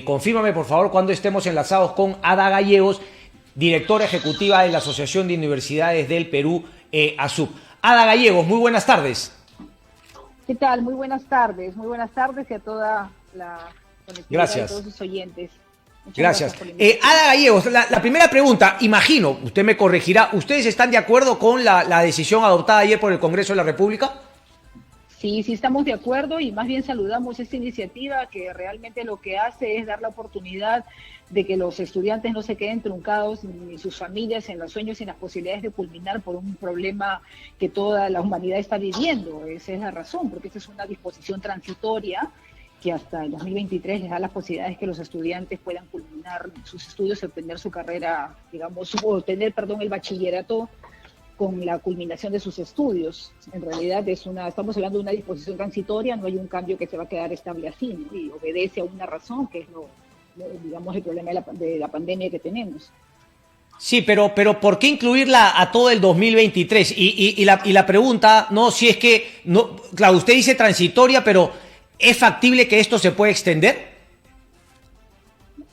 Confírmame, por favor, cuando estemos enlazados con Ada Gallegos, directora ejecutiva de la Asociación de Universidades del Perú, ASUP. Ada Gallegos, muy buenas tardes. ¿Qué tal? Muy buenas tardes y a toda la conectividad de todos sus oyentes. Muchas Gracias. Gracias Ada Gallegos, la primera pregunta, imagino, usted me corregirá, ¿ustedes están de acuerdo con la decisión adoptada ayer por el Congreso de la República? Sí, estamos de acuerdo y más bien saludamos esta iniciativa que realmente lo que hace es dar la oportunidad de que los estudiantes no se queden truncados ni sus familias en los sueños y en las posibilidades de culminar por un problema que toda la humanidad está viviendo. Esa es la razón, porque esta es una disposición transitoria que hasta el 2023 les da las posibilidades que los estudiantes puedan culminar sus estudios y obtener su carrera, digamos, obtener, el bachillerato con la culminación de sus estudios. En realidad estamos hablando de una disposición transitoria, no hay un cambio que se va a quedar estable así, ¿no? Y obedece a una razón que es digamos, el problema de la pandemia que tenemos. Sí, pero ¿por qué incluirla a todo el 2023? Y la pregunta, no, si es que, no, claro, usted dice transitoria, pero ¿es factible que esto se pueda extender?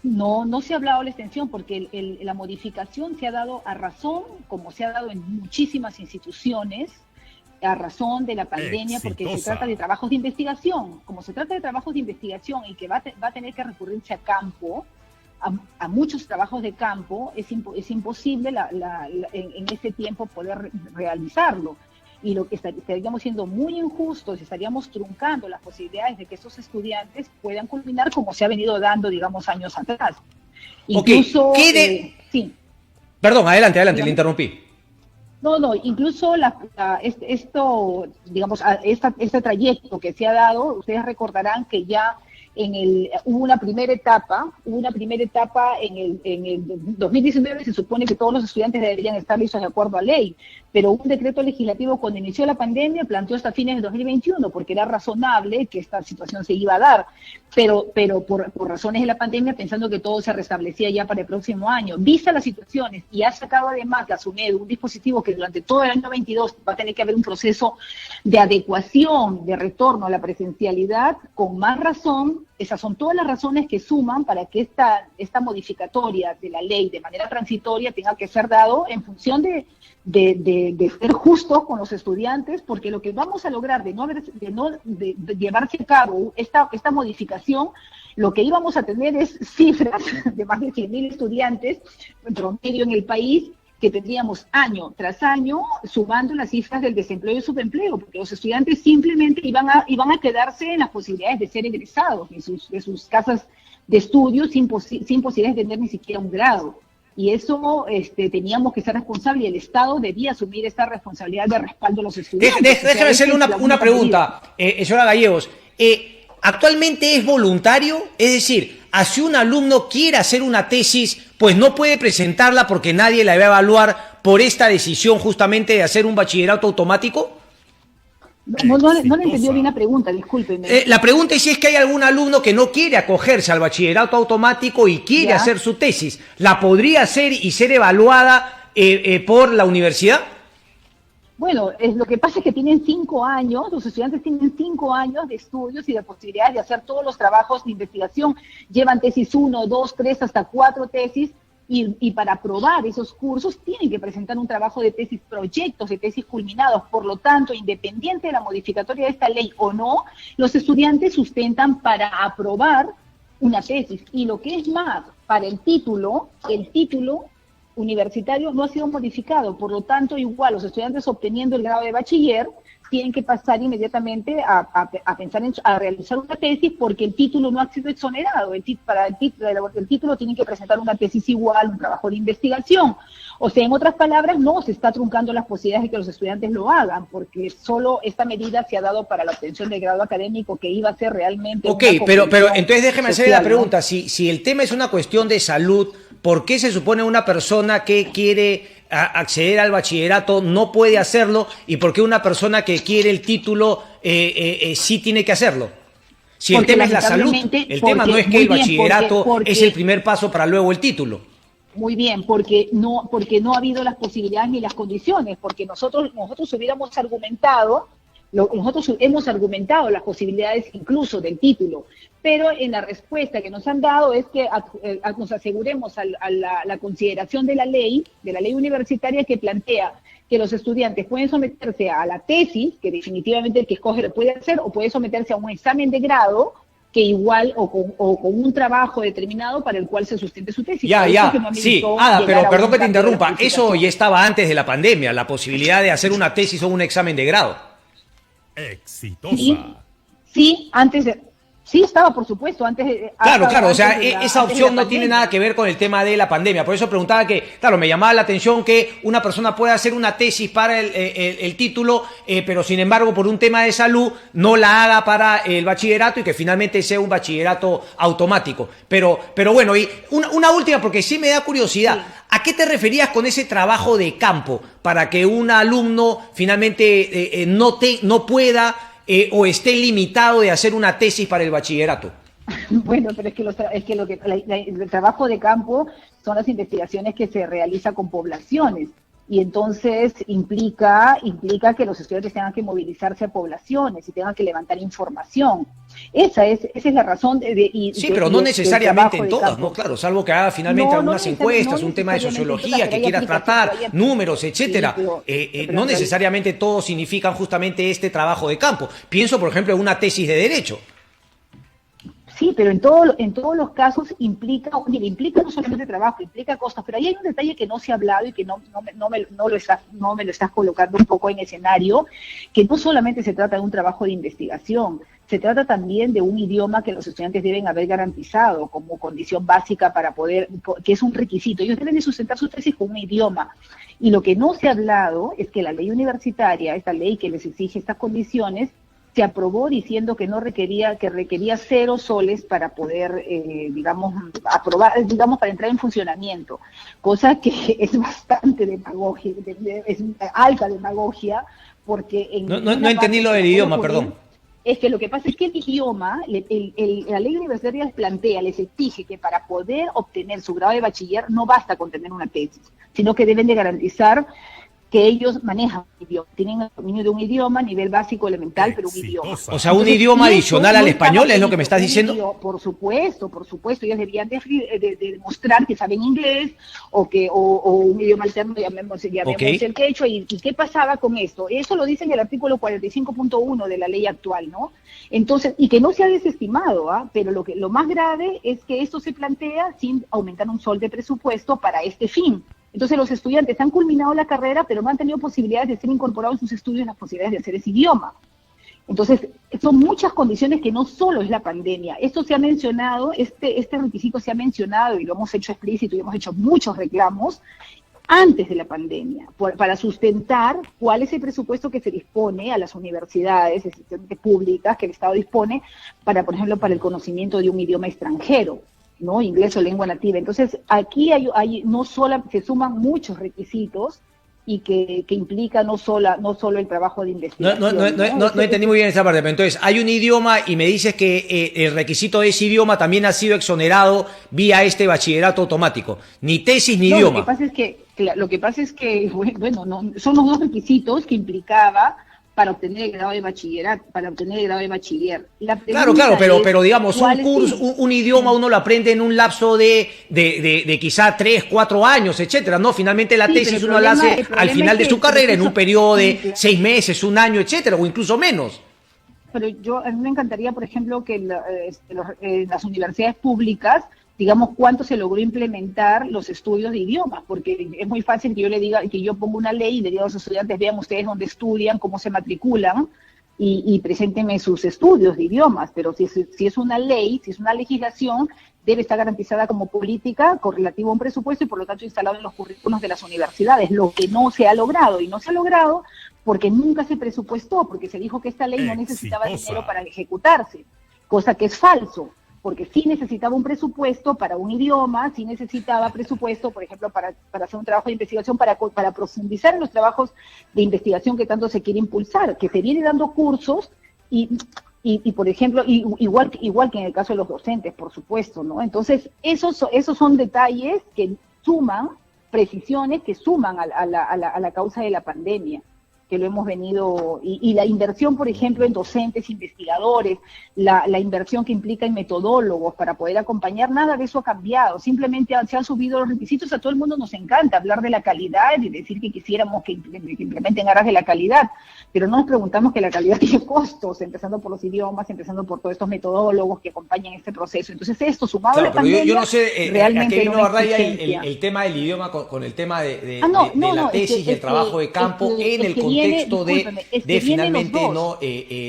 No se ha hablado de la extensión porque la modificación se ha dado a razón, como se ha dado en muchísimas instituciones, a razón de la pandemia, porque se trata de trabajos de investigación. Como se trata de trabajos de investigación y que va a tener que recurrirse a campo, a muchos trabajos de campo, es imposible en ese tiempo poder realizarlo. Y lo que estaríamos siendo muy injustos, estaríamos truncando las posibilidades de que estos estudiantes puedan culminar como se ha venido dando, digamos, años atrás. Incluso, sí. Perdón, adelante, le interrumpí. No, incluso este trayecto que se ha dado, ustedes recordarán que ya hubo una primera etapa en el 2019, se supone que todos los estudiantes deberían estar listos de acuerdo a ley, pero un decreto legislativo cuando inició la pandemia planteó hasta fines de 2021, porque era razonable que esta situación se iba a dar, pero por razones de la pandemia, pensando que todo se restablecía ya para el próximo año. Vista las situaciones, y ha sacado además la SUNEDU un dispositivo que durante todo el año 22 va a tener que haber un proceso de adecuación, de retorno a la presencialidad, con más razón. Esas son todas las razones que suman para que esta modificatoria de la ley de manera transitoria tenga que ser dado en función de ser justos con los estudiantes, porque lo que vamos a lograr de llevarse a cabo esta modificación, lo que íbamos a tener es cifras de más de 100.000 estudiantes en promedio en el país, que tendríamos año tras año sumando las cifras del desempleo y subempleo, porque los estudiantes simplemente iban a quedarse en las posibilidades de ser egresados de sus casas de estudio sin posibilidades de tener ni siquiera un grado. Y eso teníamos que ser responsables, y el Estado debía asumir esta responsabilidad de respaldo a los estudiantes. Déjame hacerle una pregunta, señora Gallegos. ¿Actualmente es voluntario? Es decir, si un alumno quiere hacer una tesis, pues no puede presentarla porque nadie la va a evaluar por esta decisión justamente de hacer un bachillerato automático. No le entendió bien la pregunta, discúlpeme. La pregunta es si es que hay algún alumno que no quiere acogerse al bachillerato automático y quiere hacer su tesis. ¿La podría hacer y ser evaluada por la universidad? Bueno, lo que pasa es que tienen 5 años, los estudiantes tienen 5 años de estudios y de posibilidades de hacer todos los trabajos de investigación. Llevan tesis 1, 2, 3, hasta 4 tesis, y para aprobar esos cursos tienen que presentar un trabajo de tesis, proyectos de tesis culminados. Por lo tanto, independiente de la modificatoria de esta ley o no, los estudiantes sustentan para aprobar una tesis. Y lo que es más, para el título universitario no ha sido modificado, por lo tanto, igual los estudiantes obteniendo el grado de bachiller tienen que pasar inmediatamente a pensar a realizar una tesis, porque el título no ha sido exonerado. Para el título tienen que presentar una tesis igual, un trabajo de investigación. O sea, en otras palabras, no se está truncando las posibilidades de que los estudiantes lo hagan, porque solo esta medida se ha dado para la obtención del grado académico, que iba a ser realmente... Ok, pero entonces déjeme hacerle la pregunta, ¿no? Si el tema es una cuestión de salud, ¿por qué se supone una persona que quiere acceder al bachillerato no puede hacerlo, y por qué una persona que quiere el título sí tiene que hacerlo? Si el tema es la salud, el tema no es que el bachillerato es el primer paso para luego el título. Muy bien, porque no ha habido las posibilidades ni las condiciones, porque nosotros hubiéramos argumentado Nosotros hemos argumentado las posibilidades incluso del título, pero en la respuesta que nos han dado es que nos aseguremos a la consideración de la ley universitaria, que plantea que los estudiantes pueden someterse a la tesis, que definitivamente el que escoge lo puede hacer, o puede someterse a un examen de grado, que igual, o con un trabajo determinado para el cual se sustente su tesis. Sí, Ada, pero perdón que te interrumpa, eso ya estaba antes de la pandemia, la posibilidad de hacer una tesis o un examen de grado. Exitosa. Sí, antes de... Sí, estaba, por supuesto, antes de... Claro, o sea, esa opción no tiene nada que ver con el tema de la pandemia. Por eso preguntaba que, claro, me llamaba la atención que una persona pueda hacer una tesis para el título, pero sin embargo, por un tema de salud, no la haga para el bachillerato y que finalmente sea un bachillerato automático. Pero bueno, y una última, porque sí me da curiosidad. Sí. ¿A qué te referías con ese trabajo de campo para que un alumno finalmente no pueda... o esté limitado de hacer una tesis para el bachillerato? Bueno, pero el trabajo de campo son las investigaciones que se realizan con poblaciones, y entonces implica que los estudiantes tengan que movilizarse a poblaciones y tengan que levantar información. Esa es la razón pero no necesariamente en todas, ¿no? Claro, salvo que haga finalmente algunas encuestas, un tema de sociología que quiera tratar, números, etcétera. No necesariamente todos significan justamente este trabajo de campo. Pienso, por ejemplo, en una tesis de derecho. Sí, pero en todos los casos implica no solamente trabajo, implica cosas, pero ahí hay un detalle que no se ha hablado y que no me lo estás colocando un poco en escenario, que no solamente se trata de un trabajo de investigación, se trata también de un idioma que los estudiantes deben haber garantizado como condición básica para poder, que es un requisito. Ellos deben de sustentar su tesis con un idioma. Y lo que no se ha hablado es que la ley universitaria, esta ley que les exige estas condiciones, se aprobó diciendo que requería 0 soles para poder, para entrar en funcionamiento, cosa que es bastante demagogia, es alta demagogia, porque... No entendí lo del idioma, perdón. Es que lo que pasa es que el idioma, la ley universitaria les exige que para poder obtener su grado de bachiller no basta con tener una tesis, sino que deben de garantizar que ellos manejan un idioma, tienen el dominio de un idioma a nivel básico, elemental, pero un idioma. O sea, un idioma adicional al español, ¿es lo que me estás diciendo? Por supuesto, ellos deberían de demostrar que saben inglés, o un idioma alterno, llamemos el quechua, y ¿qué pasaba con esto? Eso lo dice en el artículo 45.1 de la ley actual, ¿no? Entonces, y que no se ha desestimado, pero lo más grave es que esto se plantea sin aumentar un sol de presupuesto para este fin. Entonces los estudiantes han culminado la carrera, pero no han tenido posibilidades de ser incorporados en sus estudios, las posibilidades de hacer ese idioma. Entonces, son muchas condiciones que no solo es la pandemia. Esto se ha mencionado, este requisito se ha mencionado y lo hemos hecho explícito y hemos hecho muchos reclamos antes de la pandemia, para sustentar cuál es el presupuesto que se dispone a las universidades, instituciones públicas que el Estado dispone para, por ejemplo, para el conocimiento de un idioma extranjero, ¿no? Inglés o lengua nativa. Entonces, aquí se suman muchos requisitos y que implica no solo el trabajo de investigación. No entendí muy bien esa parte, pero entonces hay un idioma y me dices que el requisito de ese idioma también ha sido exonerado vía este bachillerato automático. Ni tesis ni idioma. Lo que pasa es que, son los dos requisitos que implicaba para obtener el grado de bachillerato, bachiller. Claro, pero digamos, un idioma uno lo aprende en un lapso de quizá 3, 4 años, etcétera, ¿no? Finalmente la tesis uno la hace al final de su carrera, en un periodo de 6 meses, 1 año, etcétera, o incluso menos. Pero a mí me encantaría, por ejemplo, que las universidades públicas, digamos, cuánto se logró implementar los estudios de idiomas, porque es muy fácil que yo le diga, que yo ponga una ley y le diga a los estudiantes, vean ustedes dónde estudian, cómo se matriculan, y preséntenme sus estudios de idiomas, pero si es una ley, si es una legislación, debe estar garantizada como política correlativa a un presupuesto y por lo tanto instalado en los currículos de las universidades, lo que no se ha logrado, y no se ha logrado porque nunca se presupuestó, porque se dijo que esta ley no necesitaba dinero para ejecutarse, cosa que es falso. Porque sí necesitaba un presupuesto para un idioma, sí necesitaba presupuesto, por ejemplo, para hacer un trabajo de investigación, para profundizar en los trabajos de investigación que tanto se quiere impulsar, que se viene dando cursos y por ejemplo, igual que en el caso de los docentes, por supuesto, ¿no? Entonces, esos son detalles que suman, precisiones que suman a la causa de la pandemia. que lo hemos venido, y la inversión, por ejemplo, en docentes, investigadores, la inversión que implica en metodólogos para poder acompañar, nada de eso ha cambiado, simplemente se han subido los requisitos. A todo el mundo nos encanta hablar de la calidad y decir que quisiéramos que implementen aras de la calidad, pero no nos preguntamos que la calidad tiene costos, empezando por los idiomas, empezando por todos estos metodólogos que acompañan este proceso. Entonces esto, sumado a la pandemia, yo no sé realmente a qué vino a raya exigencia. el tema del idioma con el tema de No, la tesis y el trabajo de campo en el contexto de finalmente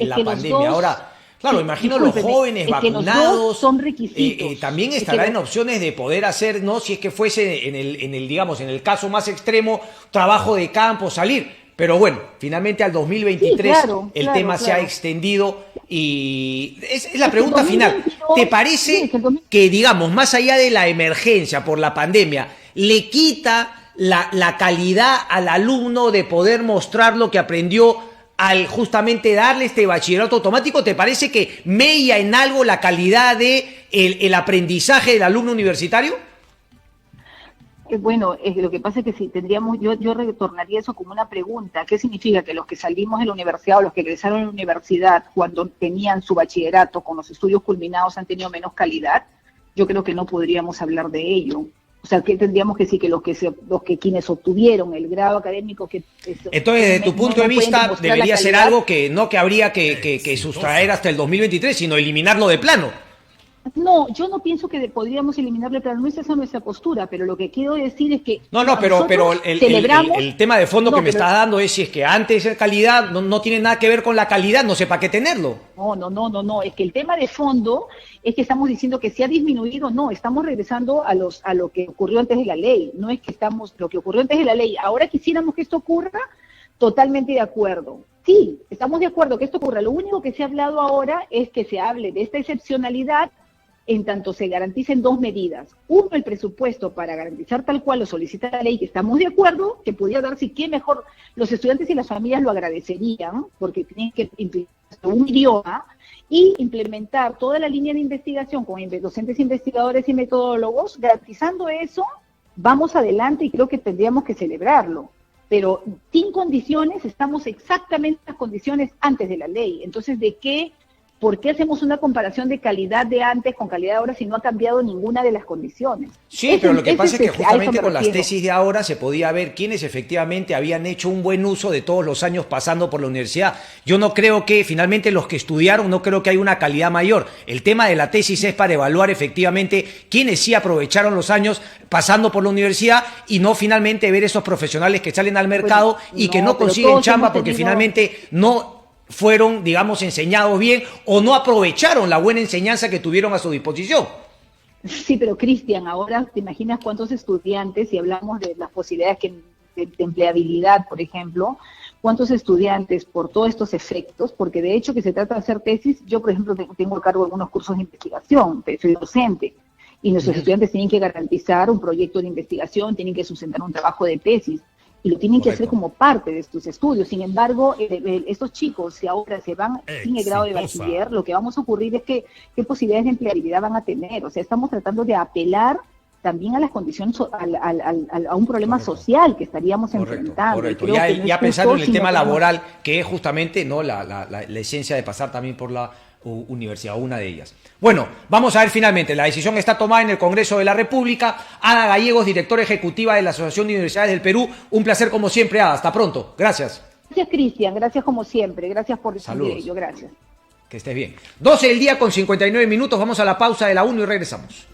la pandemia. Ahora, claro, imagino los jóvenes vacunados son requisitos. también estarán en opciones de poder hacer, no, si es que fuese en el digamos, en el caso más extremo, trabajo de campo, salir. Pero bueno, finalmente al 2023 el tema se ha extendido y es la pregunta final. ¿Te parece que, digamos, más allá de la emergencia por la pandemia, le quita la calidad al alumno de poder mostrar lo que aprendió al justamente darle este bachillerato automático? ¿Te parece que mella en algo la calidad de el aprendizaje del alumno universitario? Bueno, lo que pasa es que si tendríamos, yo retornaría eso como una pregunta. ¿Qué significa? Que los que salimos de la universidad o los que egresaron de la universidad cuando tenían su bachillerato con los estudios culminados han tenido menos calidad. Yo creo que no podríamos hablar de ello. O sea, que tendríamos que decir que los que quienes obtuvieron el grado académico que... Entonces, desde tu punto de vista, debería ser algo que no que habría que sustraer hasta el 2023, sino eliminarlo de plano. No, yo no pienso que podríamos eliminarle, pero no es esa nuestra postura, pero lo que quiero decir es que... No, pero el tema de fondo que me estás dando es si es que antes de calidad no tiene nada que ver con la calidad, no sé para qué tenerlo. No, es que el tema de fondo es que estamos diciendo que se ha disminuido, no, estamos regresando a lo que ocurrió antes de la ley, no es que lo que ocurrió antes de la ley, ahora quisiéramos que esto ocurra, totalmente de acuerdo. Sí, estamos de acuerdo que esto ocurra, lo único que se ha hablado ahora es que se hable de esta excepcionalidad en tanto se garanticen dos medidas. Uno, el presupuesto para garantizar tal cual lo solicita la ley, que estamos de acuerdo, que podría darse, y qué mejor, los estudiantes y las familias lo agradecerían, porque tienen que implementar un idioma, y implementar toda la línea de investigación con docentes, investigadores y metodólogos. Garantizando eso, vamos adelante y creo que tendríamos que celebrarlo. Pero sin condiciones, estamos exactamente en las condiciones antes de la ley. Entonces, ¿por qué hacemos una comparación de calidad de antes con calidad de ahora si no ha cambiado ninguna de las condiciones? Sí, pero lo que pasa es que justamente con las tesis de ahora se podía ver quiénes efectivamente habían hecho un buen uso de todos los años pasando por la universidad. Yo no creo que finalmente los que estudiaron, no creo que haya una calidad mayor. El tema de la tesis es para evaluar efectivamente quiénes sí aprovecharon los años pasando por la universidad y no finalmente ver esos profesionales que salen al mercado y que no consiguen chamba porque finalmente no fueron, digamos, enseñados bien o no aprovecharon la buena enseñanza que tuvieron a su disposición. Sí, pero Cristian, ahora te imaginas cuántos estudiantes, si hablamos de las posibilidades de empleabilidad, por ejemplo, cuántos estudiantes por todos estos efectos, porque de hecho que se trata de hacer tesis, yo por ejemplo tengo a cargo algunos cursos de investigación, soy docente, y nuestros estudiantes tienen que garantizar un proyecto de investigación, tienen que sustentar un trabajo de tesis, y lo tienen que hacer como parte de sus estudios. Sin embargo, estos chicos, si ahora se van sin el grado de bachiller, lo que vamos a ocurrir es que qué posibilidades de empleabilidad van a tener. O sea, estamos tratando de apelar también a las condiciones, a un problema social que estaríamos enfrentando. Correcto. Ya pensando en el tema laboral, que es justamente la esencia de pasar también por la universidad, una de ellas. Bueno, vamos a ver finalmente, la decisión está tomada en el Congreso de la República. Ada Gallegos, directora ejecutiva de la Asociación de Universidades del Perú, un placer como siempre, Ada, hasta pronto, gracias. Gracias, Cristian, gracias como siempre, gracias por recibir ello, gracias. Que estés bien. 12 del día con 59 minutos, vamos a la pausa de la 1 y regresamos.